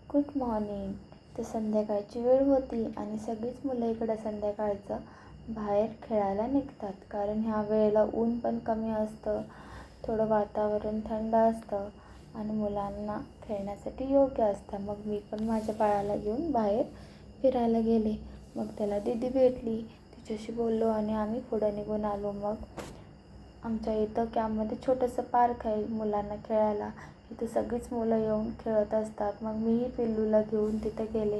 Good morning. तर संध्याकाळची वेळ होती आणि सगळीच मुलं इकडं संध्याकाळचं बाहेर खेळायला निघतात. कारण ह्या वेळेला ऊन पण कमी असतं, थोडं वातावरण थंड असतं आणि मुलांना खेळण्यासाठी योग्य असतं. मग मी पण माझ्या बाळाला घेऊन बाहेर फिरायला गेले. मग त्याला दीदी भेटली, तिच्याशी बोललो आणि आम्ही पुढं निघून आलो. मग आमच्या इथं कॅम्पमध्ये छोटंसं पार्क आहे मुलांना खेळायला. तिथे सगळीच मुलं येऊन खेळत असतात. मग मीही पिल्लूला घेऊन तिथे गेले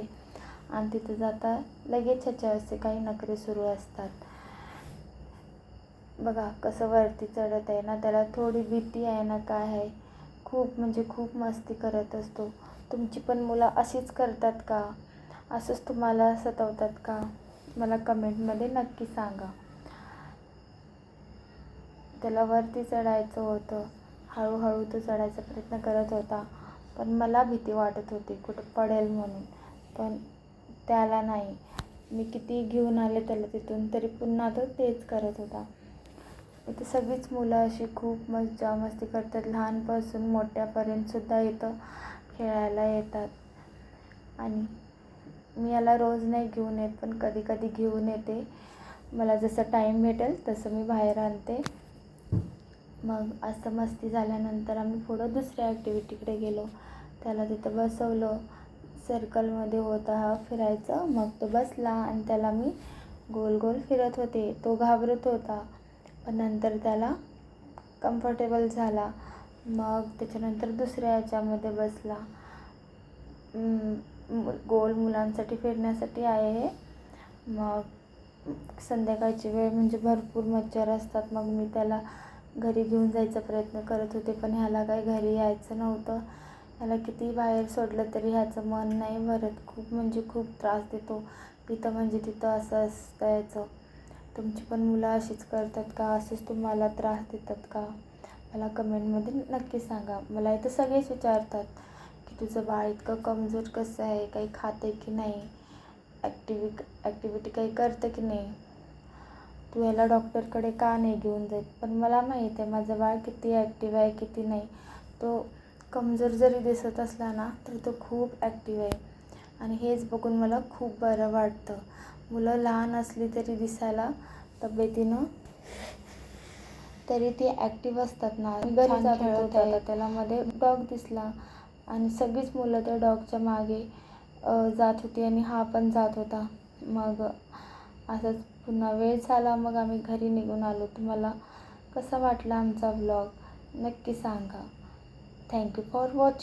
आणि तिथे जाता लगेच ह्याच्या असे काही नखरे सुरू असतात. बघा कसं वरती चढत आहे ना, त्याला थोडी भीती आहे ना काय आहे. खूप म्हणजे खूप मस्ती करत असतो. तुमची पण मुलं अशीच करतात का? असंच तुम्हाला सतावतात का? मला कमेंटमध्ये नक्की सांगा. त्याला वरती चढायचं होतं. हळूहळू तो चढायचा प्रयत्न करत होता, पण मला भीती वाटत होती कुठं पडेल म्हणून. पण त्याला नाही. मी किती घेऊन आले त्याला तिथून, तरी पुन्हा तो तेच करत होता. इथे सगळीच मुलं अशी खूप मजा मस्ती करतात. लहानपासून मोठ्यापर्यंतसुद्धा इथं खेळायला येतात. आणि मी याला रोज नाही घेऊन येत, पण कधी कधी घेऊन येते. मला जसं टाईम भेटेल तसं मी बाहेर आणते. मग असं मस्ती झाल्यानंतर आम्ही पुढं दुसऱ्या ॲक्टिव्हिटीकडे गेलो. त्याला तिथं बसवलं. सर्कलमध्ये होता हा फिरायचं. मग तो बसला आणि त्याला मी गोल गोल फिरत होते. तो घाबरत होता, पण नंतर त्याला कम्फर्टेबल झाला. मग त्याच्यानंतर दुसऱ्या ह्याच्यामध्ये बसला. गोल मुलांसाठी फिरण्यासाठी आहे हे. मग संध्याकाळची वेळ म्हणजे भरपूर मच्छर असतात. मग मी त्याला घरी घेऊन जायचा प्रयत्न करत होते, पण ह्याला काही घरी यायचं नव्हतं. ह्याला किती बाहेर सोडलं तरी ह्याचं मन नाही भरत. खूप म्हणजे खूप त्रास देतो. तिथं म्हणजे तिथं असं असतं याचं. तुमची पण मुलं अशीच करतात का? असेच तुम्हाला त्रास देतात का? मला कमेंटमध्ये नक्की सांगा. मला इथं सगळेच विचारतात की तुझं बाळ इतकं कमजोर कसं आहे, काही खाते की नाही, ॲक्टिव्हिटी काही करतं की नाही, तू याला डॉक्टरकडे का नाही घेऊन जात. पण मला माहीत आहे माझं बाळ किती ॲक्टिव्ह आहे किती नाही. तो कमजोर जरी दिसत असला ना तरी तो खूप ॲक्टिव्ह आहे. आणि हेच बघून मला खूप बरं वाटतं. मुलं लहान असली तरी दिसायला तब्येतीनं तरी ती ॲक्टिव्ह असतात ना. घरी जात होता त्याला मध्ये डॉग दिसला आणि सगळीच मुलं त्या डॉगच्या मागे जात होती आणि हा पण जात होता. मग असंच पुन्हा वेळ झाला. मग आम्ही घरी निघून आलो. तुम्हाला कसा वाटला आमचा व्लॉग नक्की सांगा. Thank you for watching.